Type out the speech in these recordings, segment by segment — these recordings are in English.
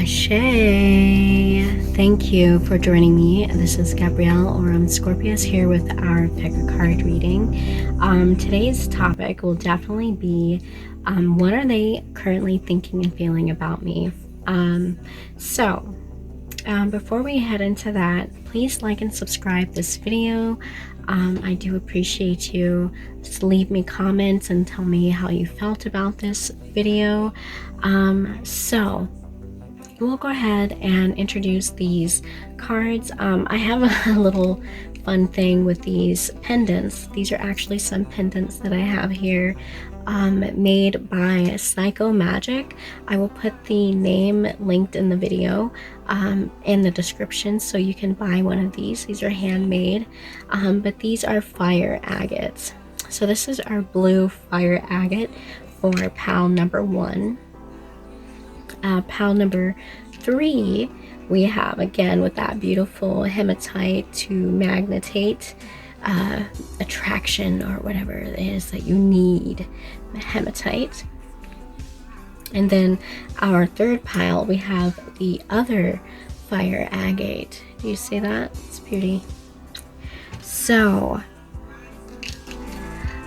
Ashe. Thank you for joining me. This is Gabrielle or OmScorpius here with our pick a card reading. Today's topic will definitely be what are they currently thinking and feeling about me. Before we head into that, please like and subscribe this video. I do appreciate you. Just leave me comments and tell me how you felt about this video. We'll go ahead and introduce these cards. I have a little fun thing with these pendants. These are actually some pendants that I have here, made by PsychoMagic. I will put the name linked in the video in the description so you can buy one of these. These are handmade, but these are fire agates. So this is our blue fire agate for pile number 1. Pile number 3, we have, again, with that beautiful hematite to magnetate, attraction, or whatever it is that you need, hematite. And then our 3rd pile, we have the other fire agate. Do you see that? It's pretty. So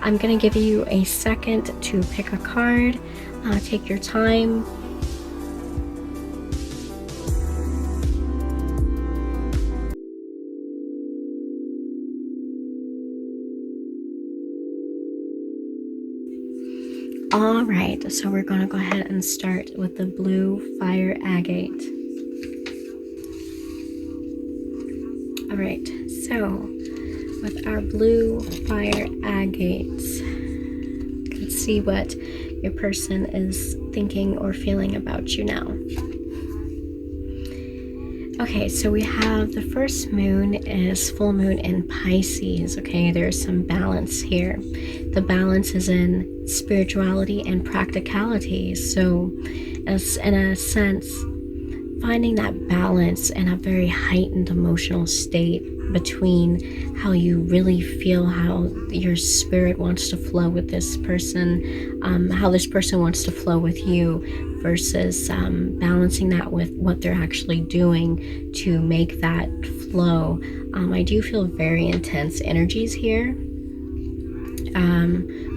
I'm going to give you a second to pick a card. Take your time. Alright, so we're going to go ahead and start with the blue fire agate. Alright, so with our blue fire agates, let's see what your person is thinking or feeling about you now. Okay, so we have the first moon is full moon in Pisces. Okay, there's some balance here. The balance is in spirituality and practicality. So, as in a sense, finding that balance in a very heightened emotional state between how you really feel, how your spirit wants to flow with this person, how this person wants to flow with you, versus balancing that with what they're actually doing to make that flow. I do feel very intense energies here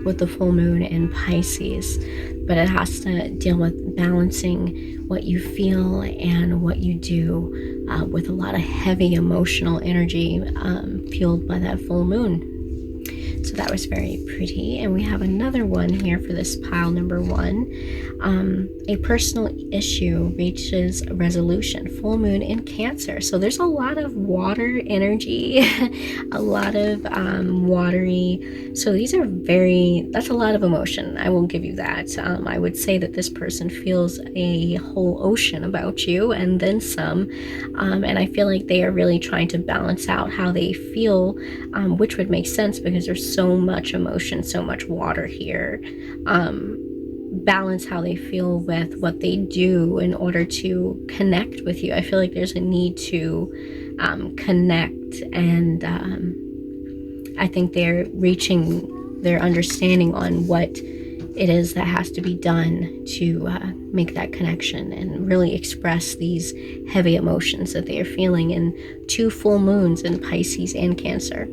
with the full moon in Pisces, but it has to deal with balancing what you feel and what you do with a lot of heavy emotional energy fueled by that full moon. So that was very pretty. And we have another one here for this pile number 1. A personal issue reaches a resolution. Full moon in Cancer. So there's a lot of water energy, a lot of watery. So these are that's a lot of emotion. I will give you that. I would say that this person feels a whole ocean about you and then some. And I feel like they are really trying to balance out how they feel, which would make sense because there's so much emotion, so much water here. Balance how they feel with what they do in order to connect with you. I feel like there's a need to connect, and I think they're reaching their understanding on what it is that has to be done to make that connection and really express these heavy emotions that they are feeling in 2 full moons in Pisces and Cancer.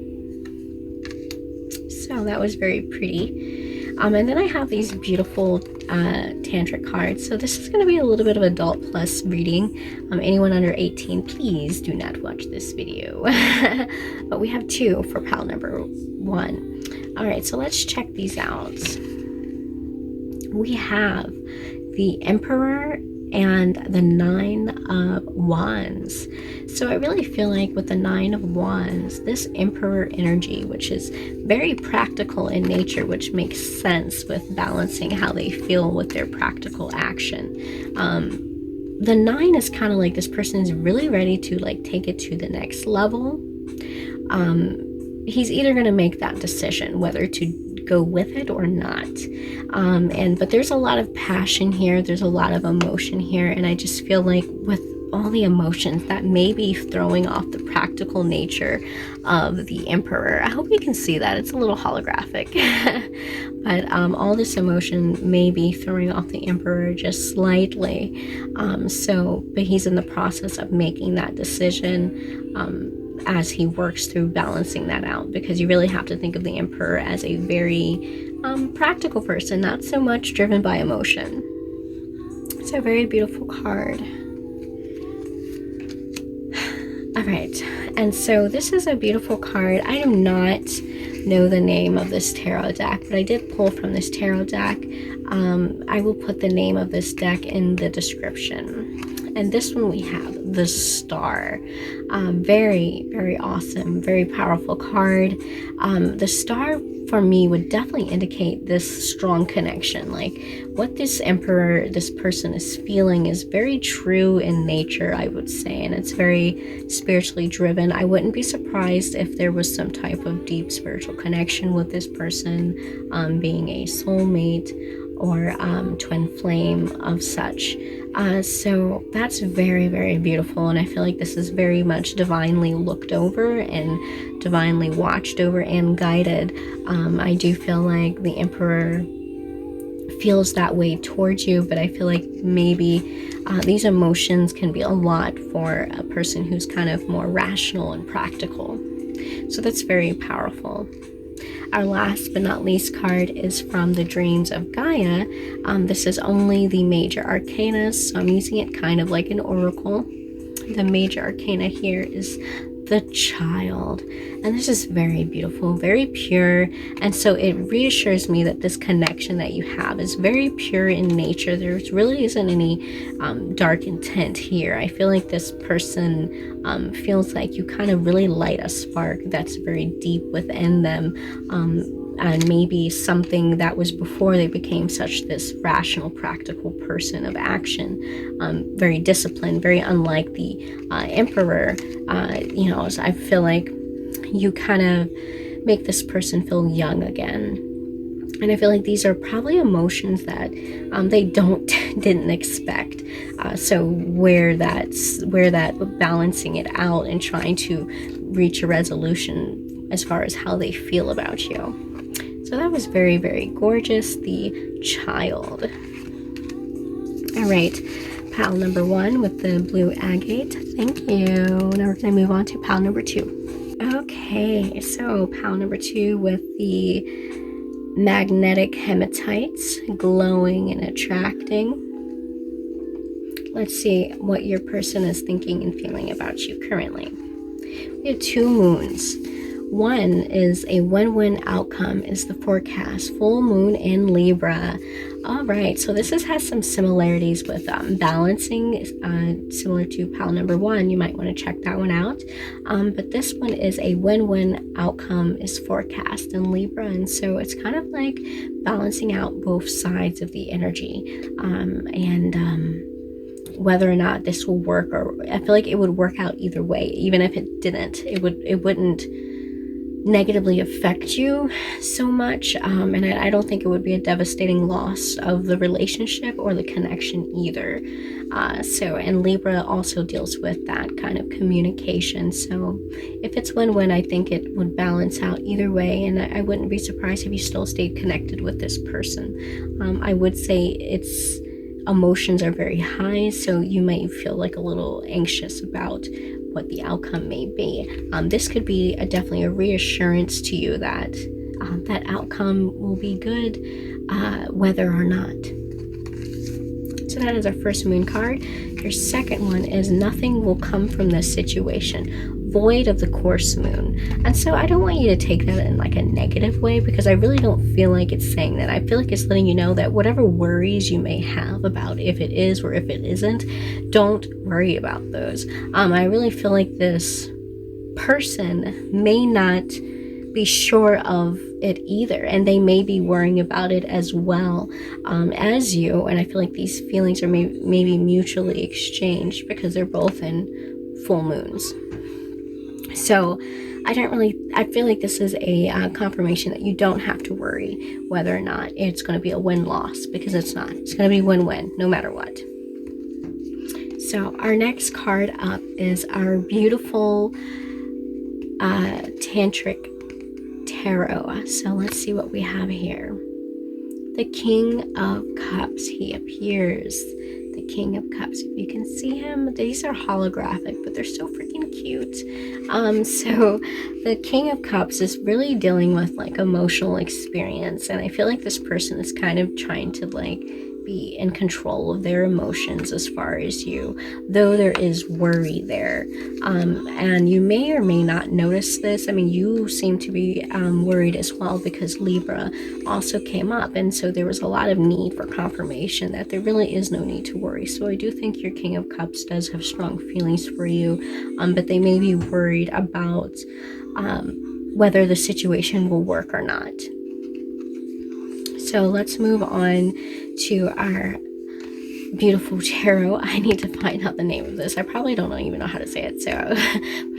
So that was very pretty. And then I have these beautiful tantric cards. So this is going to be a little bit of adult plus reading. Anyone under 18, please do not watch this video. But we have 2 for pile number 1. Alright, so let's check these out. We have the Emperor and the 9 of Wands. So I really feel like with the 9 of Wands, this Emperor energy, which is very practical in nature, which makes sense with balancing how they feel with their practical action. The 9 is kind of like this person is really ready to like take it to the next level. He's either going to make that decision whether to go with it or not, but there's a lot of passion here, there's a lot of emotion here, and I just feel like with all the emotions that may be throwing off the practical nature of the Emperor. I hope you can see that. It's a little holographic. But all this emotion may be throwing off the Emperor just slightly. But he's in the process of making that decision as he works through balancing that out, because you really have to think of the Emperor as a very practical person, not so much driven by emotion. It's a very beautiful card. All right, and so this is a beautiful card. I do not know the name of this tarot deck, but I did pull from this tarot deck. I will put the name of this deck in the description. And this one we have the Star. Very, very awesome, very powerful card. The Star for me would definitely indicate this strong connection. Like what this Emperor, this person is feeling is very true in nature, I would say, and it's very spiritually driven. I wouldn't be surprised if there was some type of deep spiritual connection with this person, being a soulmate or twin flame of such. So that's very, very beautiful, and I feel like this is very much divinely looked over and divinely watched over and guided. I do feel like the Emperor feels that way towards you, but I feel like maybe these emotions can be a lot for a person who's kind of more rational and practical. So that's very powerful. Our last but not least card is from the Dreams of Gaia. This is only the major arcana, so I'm using it kind of like an oracle. The major arcana here is the Child, and this is very beautiful, very pure, and so it reassures me that this connection that you have is very pure in nature. There really isn't any dark intent here. I feel like this person feels like you kind of really light a spark that's very deep within them, and maybe something that was before they became such this rational, practical person of action, very disciplined, very unlike the Emperor. So I feel like you kind of make this person feel young again. And I feel like these are probably emotions that they didn't expect. So where that balancing it out and trying to reach a resolution as far as how they feel about you. So that was very, very gorgeous, the Child. All right, pile number 1 with the blue agate. Thank you. Now we're going to move on to pile number 2. Okay, so pile number 2 with the magnetic hematites, glowing and attracting. Let's see what your person is thinking and feeling about you currently. We have 2 moons. One is a win-win outcome is the forecast, full moon in Libra. All right, so this has some similarities with balancing, similar to pile number 1. You might want to check that one out. But this one is a win-win outcome is forecast in Libra, and so it's kind of like balancing out both sides of the energy, and whether or not this will work, or I feel like it would work out either way. Even if it didn't, it wouldn't negatively affect you so much, and I don't think it would be a devastating loss of the relationship or the connection either. And Libra also deals with that kind of communication, so if it's win-win, I think it would balance out either way, and I wouldn't be surprised if you still stayed connected with this person. I would say its emotions are very high, so you might feel like a little anxious about what the outcome may be. This could be definitely a reassurance to you that that outcome will be good, whether or not. So that is our first moon card. Your second one is nothing will come from this situation, void of the course moon. And so I don't want you to take that in like a negative way, because I really don't feel like it's saying that. I feel like it's letting you know that whatever worries you may have about if it is or if it isn't, don't worry about those. I really feel like this person may not be sure of it either, and they may be worrying about it as well as you, and I feel like these feelings are maybe mutually exchanged because they're both in full moons. So I feel like this is a confirmation that you don't have to worry whether or not it's going to be a win-loss, because it's not. It's going to be win-win no matter what. So our next card up is our beautiful Tantric Tarot. So let's see what we have here. The King of Cups, he appears. The King of Cups, if you can see him, these are holographic, but they're so freaking cute. So the King of Cups is really dealing with like emotional experience, and I feel like this person is kind of trying to like be in control of their emotions as far as you, though there is worry there. And you may or may not notice this. I mean, you seem to be worried as well, because Libra also came up, and so there was a lot of need for confirmation that there really is no need to worry. So I do think your King of Cups does have strong feelings for you, but they may be worried about whether the situation will work or not. So let's move on to our beautiful tarot. I need to find out the name of this. I probably don't even know how to say it. So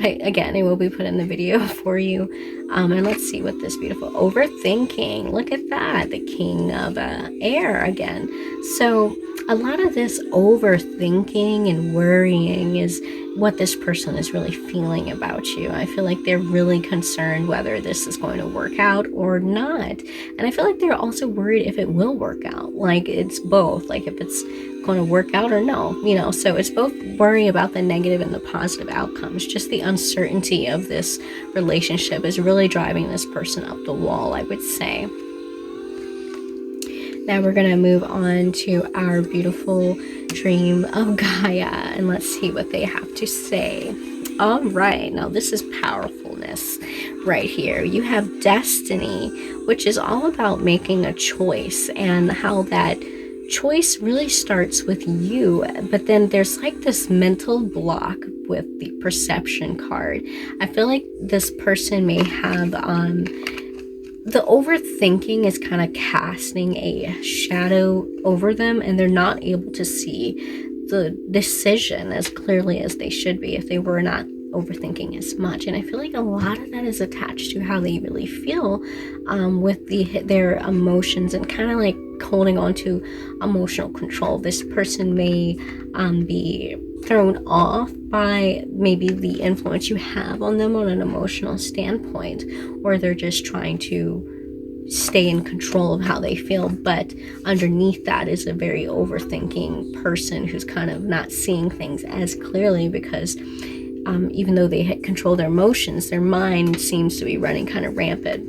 again, it will be put in the video for you. And let's see what this beautiful overthinking. Look at that. The King of Air again. So a lot of this overthinking and worrying is what this person is really feeling about you. I feel like they're really concerned whether this is going to work out or not. And I feel like they're also worried if it will work out. Like it's both, like if it's going to work out or no, you know. So it's both worry about the negative and the positive outcomes. Just the uncertainty of this relationship is really driving this person up the wall, I would say. Now we're going to move on to our beautiful Dream of Gaia, and let's see what they have to say. All right, now this is powerfulness right here. You have Destiny, which is all about making a choice, and how that choice really starts with you, but then there's like this mental block with the Perception card. I feel like this person may have the overthinking is kind of casting a shadow over them, and they're not able to see the decision as clearly as they should be if they were not overthinking as much. And I feel like a lot of that is attached to how they really feel with their emotions, and kind of like holding on to emotional control. This person may be thrown off by maybe the influence you have on them on an emotional standpoint, or they're just trying to stay in control of how they feel, but underneath that is a very overthinking person who's kind of not seeing things as clearly, because even though they control their emotions, their mind seems to be running kind of rampant.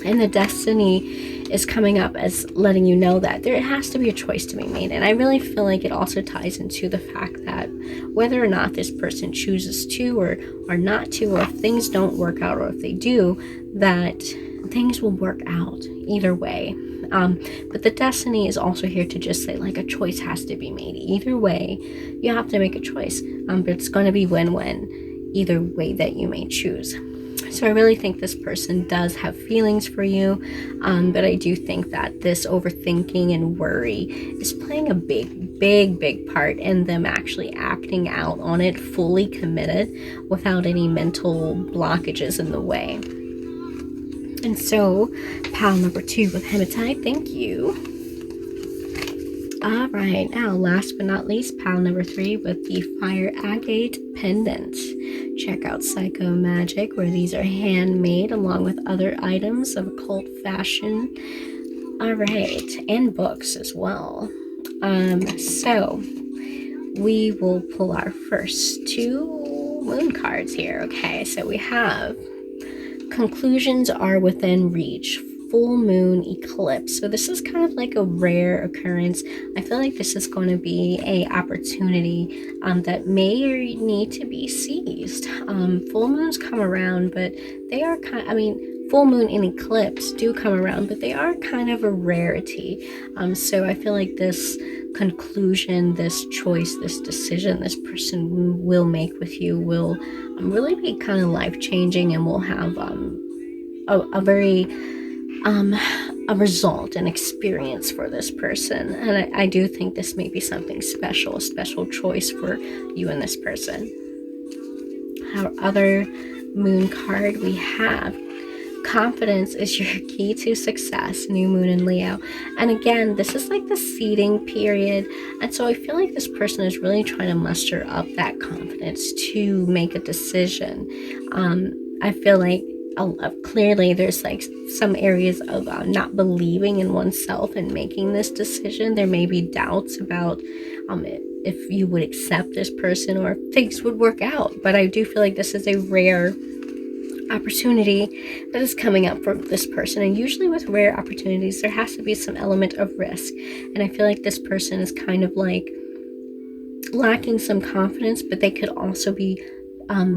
And the Destiny is coming up as letting you know that there has to be a choice to be made. And I really feel like it also ties into the fact that whether or not this person chooses to or not to, or if things don't work out, or if they do, that things will work out either way. But the Destiny is also here to just say, like, a choice has to be made. Either way, you have to make a choice. But it's going to be win-win either way that you may choose. So I really think this person does have feelings for you, but I do think that this overthinking and worry is playing a big part in them actually acting out on it, fully committed, without any mental blockages in the way. And so, pile number 2 with Hematite, thank you. All right, now last but not least, pile number 3 with the Fire Agate Pendant. Check out PICKACARD, where these are handmade along with other items of occult fashion. All right, and books as well. So we will pull our first 2 moon cards here. Okay, so we have Conclusions Are Within Reach, Full Moon Eclipse. So this is kind of like a rare occurrence. I feel like this is going to be a opportunity that may need to be seized. Full moons come around, but they are full moon and eclipse do come around, but they are kind of a rarity. So I feel like this conclusion, this choice, this decision this person will make with you will really be kind of life-changing, and will have a very a result, an experience for this person. And I do think this may be something special, a special choice for you and this person. Our other moon card, we have confidence is your key to success, new moon in Leo. And again, this is like the seeding period. And so I feel like this person is really trying to muster up that confidence to make a decision. I feel like clearly there's like some areas of not believing in oneself and making this decision. There may be doubts about if you would accept this person or if things would work out. But I do feel like this is a rare opportunity that is coming up for this person, and usually with rare opportunities there has to be some element of risk, and I feel like this person is kind of like lacking some confidence, but they could also be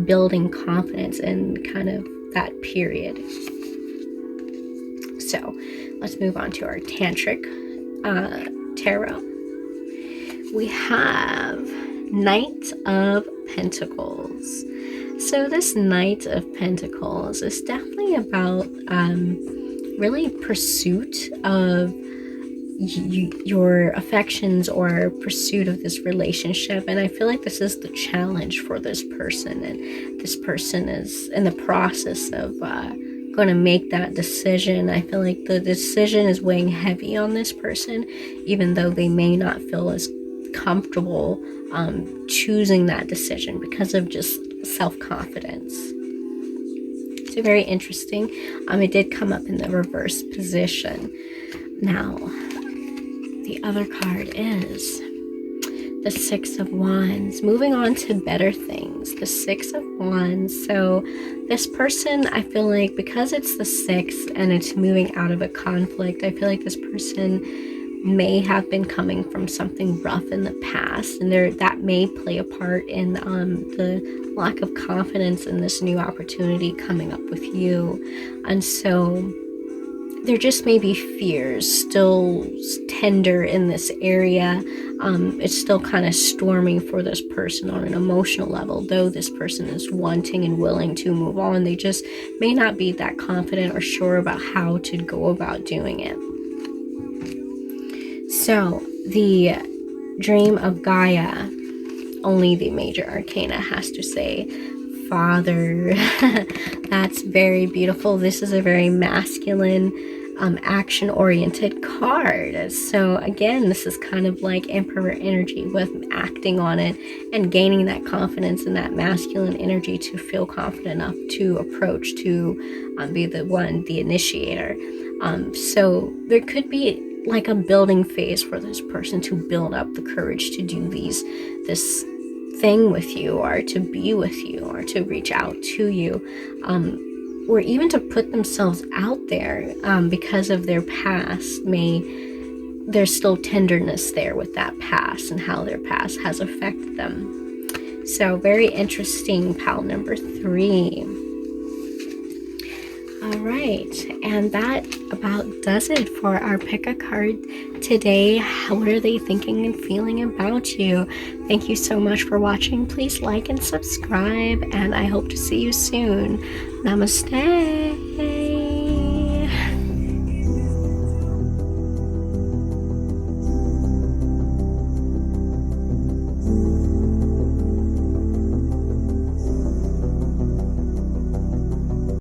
building confidence in kind of that period. So let's move on to our tantric tarot. We have Knight of Pentacles. So this Knight of Pentacles is definitely about really pursuit of your affections or pursuit of this relationship. And I feel like this is the challenge for this person. And this person is in the process of going to make that decision. I feel like the decision is weighing heavy on this person, even though they may not feel as comfortable choosing that decision because of just self-confidence. So very interesting. It did come up in the reverse position. Now, the other card is the Six of Wands. Moving on to better things. The Six of Wands. So this person, I feel like because it's the six and it's moving out of a conflict, I feel like this person may have been coming from something rough in the past, and that may play a part in the lack of confidence in this new opportunity coming up with you. And so there just may be fears still tender in this area. It's still kind of storming for this person on an emotional level, though this person is wanting and willing to move on. They just may not be that confident or sure about how to go about doing it. So the Dream of Gaia, only the major arcana has to say Father. That's very beautiful. This is a very masculine, action-oriented card. So again, this is kind of like Emperor energy with acting on it and gaining that confidence and that masculine energy to feel confident enough to approach, to be the initiator. So there could be like a building phase for this person to build up the courage to do this thing with you, or to be with you, or to reach out to you, or even to put themselves out there because of their past. There's still tenderness there with that past and how their past has affected them. So very interesting, pile number 3. All right, and that about does it for our pick a card today. What are they thinking and feeling about you? Thank you so much for watching. Please like and subscribe, and I hope to see you soon. Namaste.